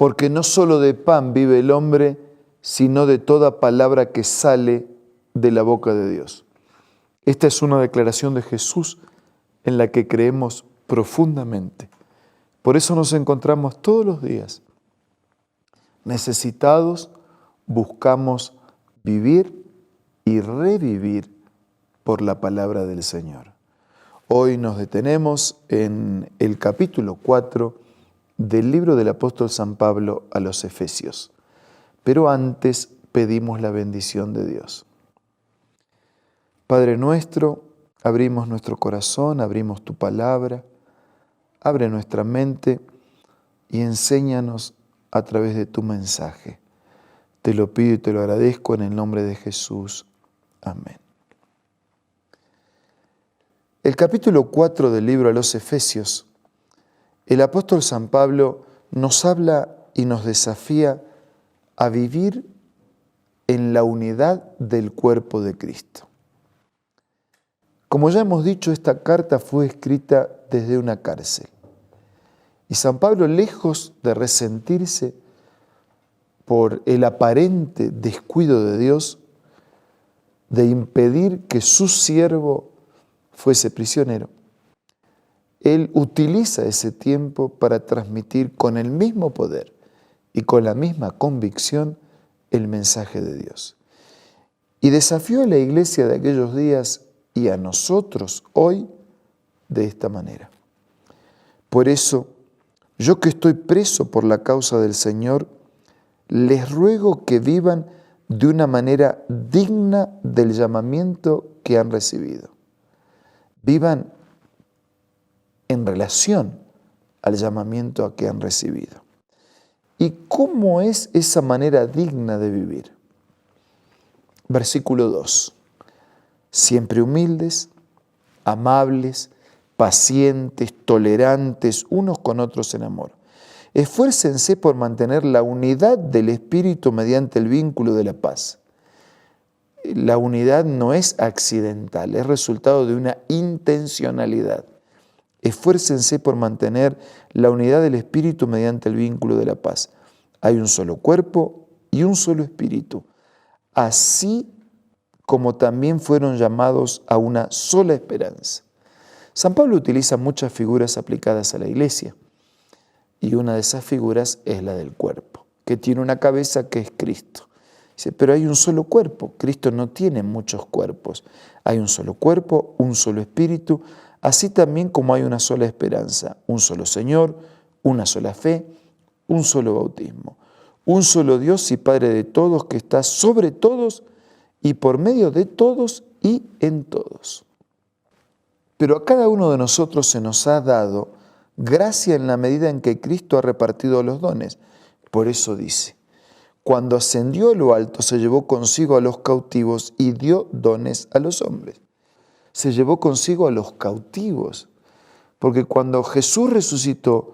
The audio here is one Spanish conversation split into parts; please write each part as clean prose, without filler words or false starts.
porque no solo de pan vive el hombre, sino de toda palabra que sale de la boca de Dios. Esta es una declaración de Jesús en la que creemos profundamente. Por eso nos encontramos todos los días necesitados, buscamos vivir y revivir por la palabra del Señor. Hoy nos detenemos en el capítulo 4 del libro del apóstol San Pablo a los Efesios. Pero antes pedimos la bendición de Dios. Padre nuestro, abrimos nuestro corazón, abrimos tu palabra, abre nuestra mente y enséñanos a través de tu mensaje. Te lo pido y te lo agradezco en el nombre de Jesús. Amén. El capítulo 4 del libro a los Efesios, el apóstol San Pablo nos habla y nos desafía a vivir en la unidad del cuerpo de Cristo. Como ya hemos dicho, esta carta fue escrita desde una cárcel. Y San Pablo, lejos de resentirse por el aparente descuido de Dios, de impedir que su siervo fuese prisionero, él utiliza ese tiempo para transmitir con el mismo poder y con la misma convicción el mensaje de Dios. Y desafió a la iglesia de aquellos días y a nosotros hoy de esta manera. Por eso, yo que estoy preso por la causa del Señor, les ruego que vivan de una manera digna del llamamiento que han recibido. Vivan en relación al llamamiento a que han recibido. ¿Y cómo es esa manera digna de vivir? Versículo 2. Siempre humildes, amables, pacientes, tolerantes unos con otros en amor. Esfuércense por mantener la unidad del Espíritu mediante el vínculo de la paz. La unidad no es accidental, es resultado de una intencionalidad. Esfuércense por mantener la unidad del Espíritu mediante el vínculo de la paz. Hay un solo cuerpo y un solo Espíritu, así como también fueron llamados a una sola esperanza. San Pablo utiliza muchas figuras aplicadas a la iglesia, y una de esas figuras es la del cuerpo, que tiene una cabeza que es Cristo. Dice, pero hay un solo cuerpo, Cristo no tiene muchos cuerpos. Hay un solo cuerpo, un solo Espíritu, así también como hay una sola esperanza, un solo Señor, una sola fe, un solo bautismo, un solo Dios y Padre de todos, que está sobre todos y por medio de todos y en todos. Pero a cada uno de nosotros se nos ha dado gracia en la medida en que Cristo ha repartido los dones. Por eso dice, cuando ascendió a lo alto se llevó consigo a los cautivos y dio dones a los hombres. Se llevó consigo a los cautivos, porque cuando Jesús resucitó,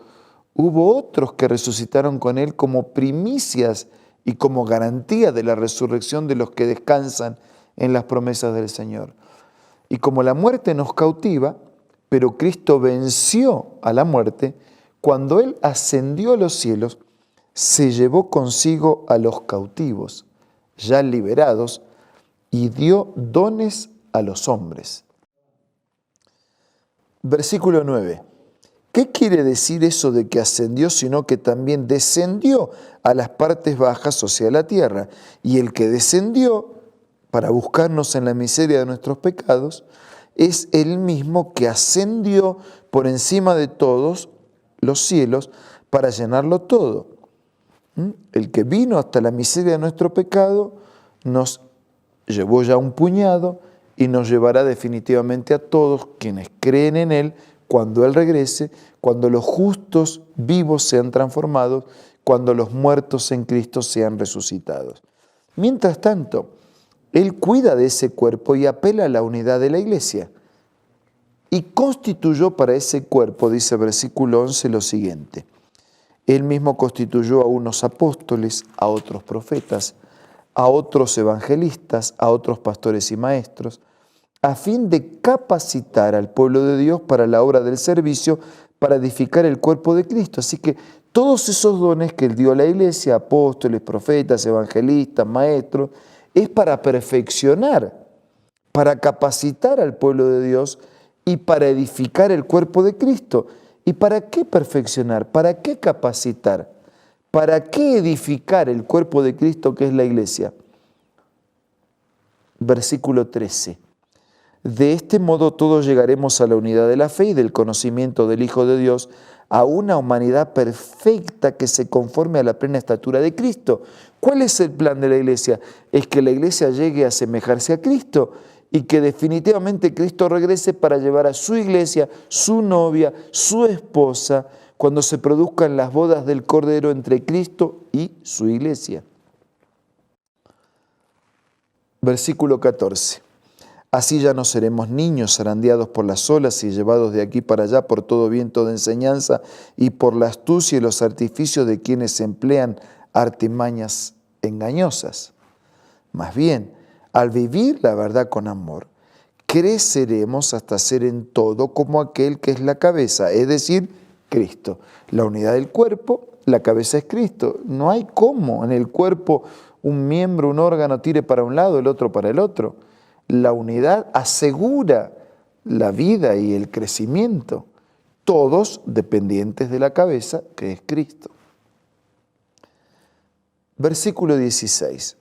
hubo otros que resucitaron con Él como primicias y como garantía de la resurrección de los que descansan en las promesas del Señor. Y como la muerte nos cautiva, pero Cristo venció a la muerte, cuando Él ascendió a los cielos, se llevó consigo a los cautivos, ya liberados, y dio dones a los hombres. Versículo 9. ¿Qué quiere decir eso de que ascendió, sino que también descendió a las partes bajas, o sea, a la tierra? Y el que descendió para buscarnos en la miseria de nuestros pecados, es el mismo que ascendió por encima de todos los cielos para llenarlo todo. El que vino hasta la miseria de nuestro pecado nos llevó ya un puñado y nos llevará definitivamente a todos quienes creen en Él cuando Él regrese, cuando los justos vivos sean transformados, cuando los muertos en Cristo sean resucitados. Mientras tanto, Él cuida de ese cuerpo y apela a la unidad de la iglesia. Y constituyó para ese cuerpo, dice versículo 11, lo siguiente. Él mismo constituyó a unos apóstoles, a otros profetas, a otros evangelistas, a otros pastores y maestros, a fin de capacitar al pueblo de Dios para la obra del servicio, para edificar el cuerpo de Cristo. Así que todos esos dones que Él dio a la iglesia, apóstoles, profetas, evangelistas, maestros, es para perfeccionar, para capacitar al pueblo de Dios y para edificar el cuerpo de Cristo. ¿Y para qué perfeccionar? ¿Para qué capacitar? ¿Para qué edificar el cuerpo de Cristo que es la iglesia? Versículo 13. De este modo todos llegaremos a la unidad de la fe y del conocimiento del Hijo de Dios, a una humanidad perfecta que se conforme a la plena estatura de Cristo. ¿Cuál es el plan de la iglesia? Es que la iglesia llegue a asemejarse a Cristo y que definitivamente Cristo regrese para llevar a su iglesia, su novia, su esposa, cuando se produzcan las bodas del Cordero entre Cristo y su iglesia. Versículo 14. Así ya no seremos niños zarandeados por las olas y llevados de aquí para allá por todo viento de enseñanza y por la astucia y los artificios de quienes emplean artimañas engañosas. Más bien, al vivir la verdad con amor, creceremos hasta ser en todo como aquel que es la cabeza, es decir, Cristo. La unidad del cuerpo, la cabeza es Cristo. No hay cómo en el cuerpo un miembro, un órgano tire para un lado, el otro para el otro. La unidad asegura la vida y el crecimiento, todos dependientes de la cabeza, que es Cristo. Versículo 16.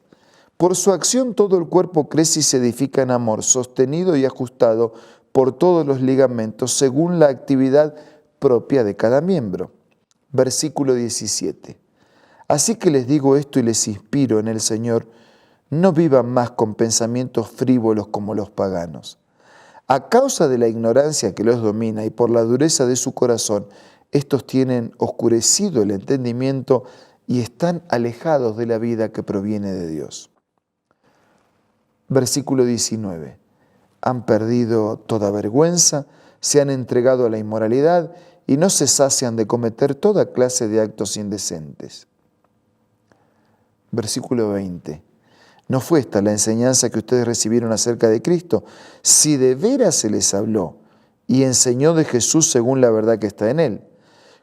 Por su acción todo el cuerpo crece y se edifica en amor, sostenido y ajustado por todos los ligamentos, según la actividad propia de cada miembro. Versículo 17. Así que les digo esto y les inspiro en el Señor: no vivan más con pensamientos frívolos como los paganos. A causa de la ignorancia que los domina y por la dureza de su corazón, estos tienen oscurecido el entendimiento y están alejados de la vida que proviene de Dios. Versículo 19. Han perdido toda vergüenza, se han entregado a la inmoralidad y no se sacian de cometer toda clase de actos indecentes. Versículo 20. ¿No fue esta la enseñanza que ustedes recibieron acerca de Cristo? Si de veras se les habló y enseñó de Jesús según la verdad que está en Él.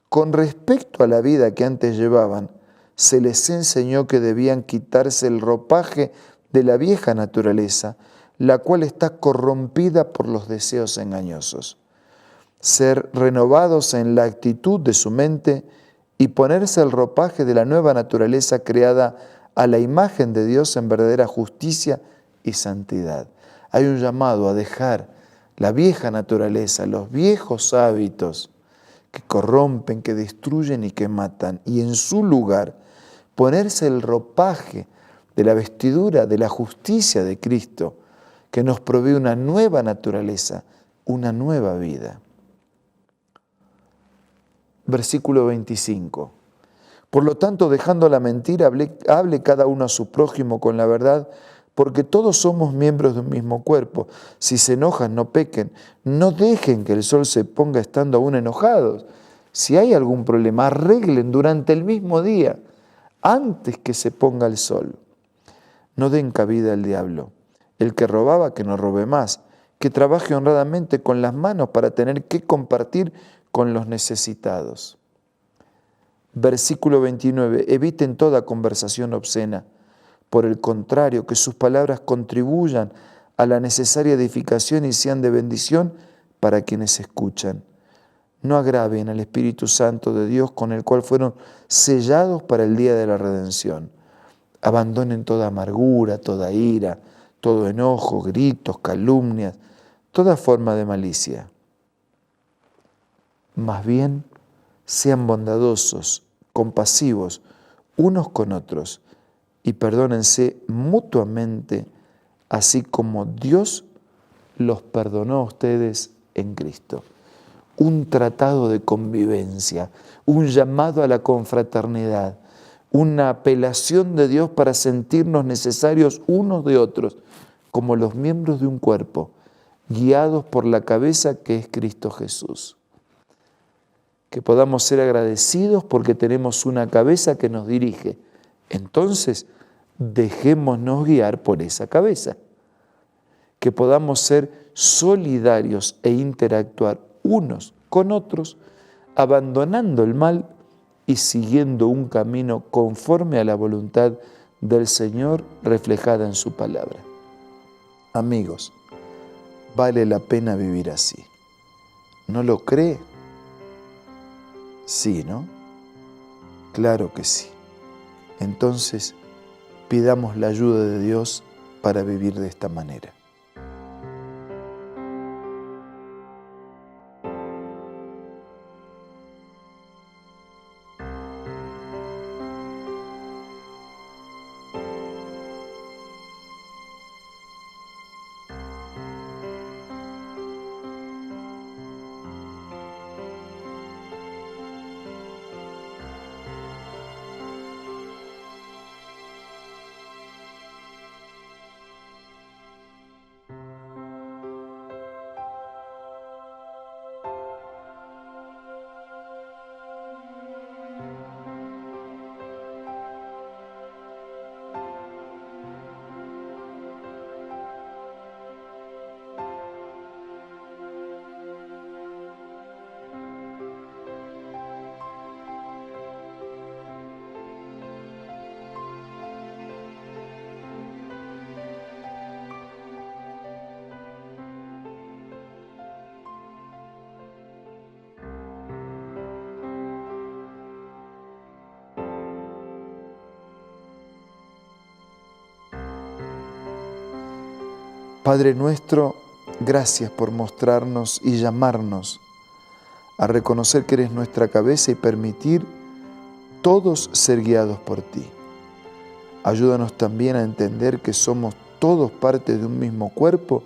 Con respecto a la vida que antes llevaban, se les enseñó que debían quitarse el ropaje de la vieja naturaleza, la cual está corrompida por los deseos engañosos. Ser renovados en la actitud de su mente y ponerse el ropaje de la nueva naturaleza creada a la imagen de Dios en verdadera justicia y santidad. Hay un llamado a dejar la vieja naturaleza, los viejos hábitos que corrompen, que destruyen y que matan, y en su lugar ponerse el ropaje de la vestidura de la justicia de Cristo, que nos provee una nueva naturaleza, una nueva vida. Versículo 25. Por lo tanto, dejando la mentira, hable cada uno a su prójimo con la verdad, porque todos somos miembros de un mismo cuerpo. Si se enojan, no pequen. No dejen que el sol se ponga estando aún enojados. Si hay algún problema, arreglen durante el mismo día, antes que se ponga el sol. No den cabida al diablo. El que robaba, que no robe más. Que trabaje honradamente con las manos para tener que compartir con los necesitados. Versículo 29. Eviten toda conversación obscena. Por el contrario, que sus palabras contribuyan a la necesaria edificación y sean de bendición para quienes escuchan. No agraven al Espíritu Santo de Dios con el cual fueron sellados para el día de la redención. Abandonen toda amargura, toda ira, todo enojo, gritos, calumnias, toda forma de malicia. Más bien, sean bondadosos, compasivos unos con otros y perdónense mutuamente, así como Dios los perdonó a ustedes en Cristo. Un tratado de convivencia, un llamado a la confraternidad, una apelación de Dios para sentirnos necesarios unos de otros, como los miembros de un cuerpo, guiados por la cabeza que es Cristo Jesús. Que podamos ser agradecidos porque tenemos una cabeza que nos dirige. Entonces, dejémonos guiar por esa cabeza. Que podamos ser solidarios e interactuar unos con otros abandonando el mal y siguiendo un camino conforme a la voluntad del Señor reflejada en su palabra. Amigos, vale la pena vivir así. ¿No lo cree? Sí, ¿no? Claro que sí. Entonces, pidamos la ayuda de Dios para vivir de esta manera. Padre nuestro, gracias por mostrarnos y llamarnos a reconocer que eres nuestra cabeza y permitir todos ser guiados por ti. Ayúdanos también a entender que somos todos parte de un mismo cuerpo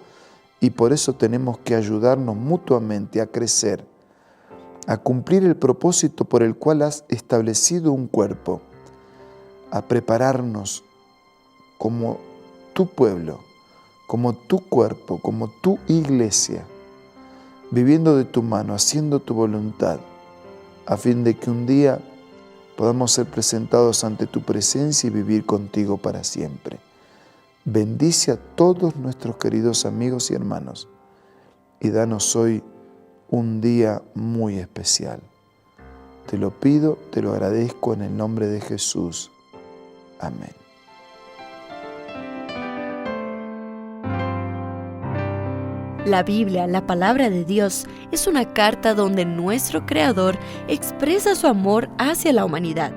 y por eso tenemos que ayudarnos mutuamente a crecer, a cumplir el propósito por el cual has establecido un cuerpo, a prepararnos como tu pueblo, como tu cuerpo, como tu iglesia, viviendo de tu mano, haciendo tu voluntad, a fin de que un día podamos ser presentados ante tu presencia y vivir contigo para siempre. Bendice a todos nuestros queridos amigos y hermanos y danos hoy un día muy especial. Te lo pido, te lo agradezco en el nombre de Jesús. Amén. La Biblia, la palabra de Dios, es una carta donde nuestro Creador expresa su amor hacia la humanidad.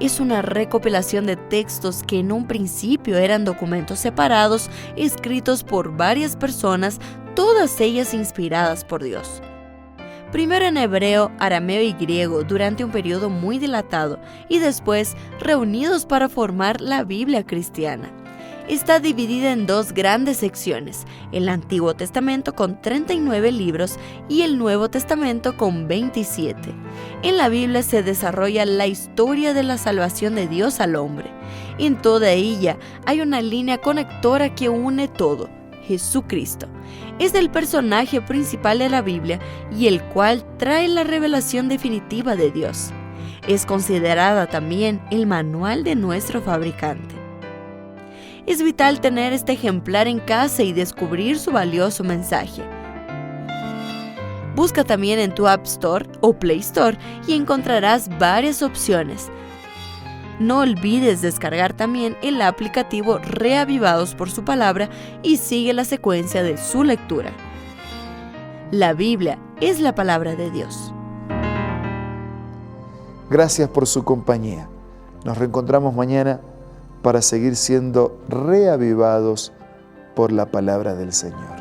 Es una recopilación de textos que en un principio eran documentos separados, escritos por varias personas, todas ellas inspiradas por Dios. Primero en hebreo, arameo y griego durante un periodo muy dilatado y después reunidos para formar la Biblia cristiana. Está dividida en dos grandes secciones, el Antiguo Testamento con 39 libros y el Nuevo Testamento con 27. En la Biblia se desarrolla la historia de la salvación de Dios al hombre. En toda ella hay una línea conectora que une todo, Jesucristo. Es el personaje principal de la Biblia y el cual trae la revelación definitiva de Dios. Es considerada también el manual de nuestro fabricante. Es vital tener este ejemplar en casa y descubrir su valioso mensaje. Busca también en tu App Store o Play Store y encontrarás varias opciones. No olvides descargar también el aplicativo Reavivados por su palabra y sigue la secuencia de su lectura. La Biblia es la palabra de Dios. Gracias por su compañía. Nos reencontramos mañana para seguir siendo reavivados por la palabra del Señor.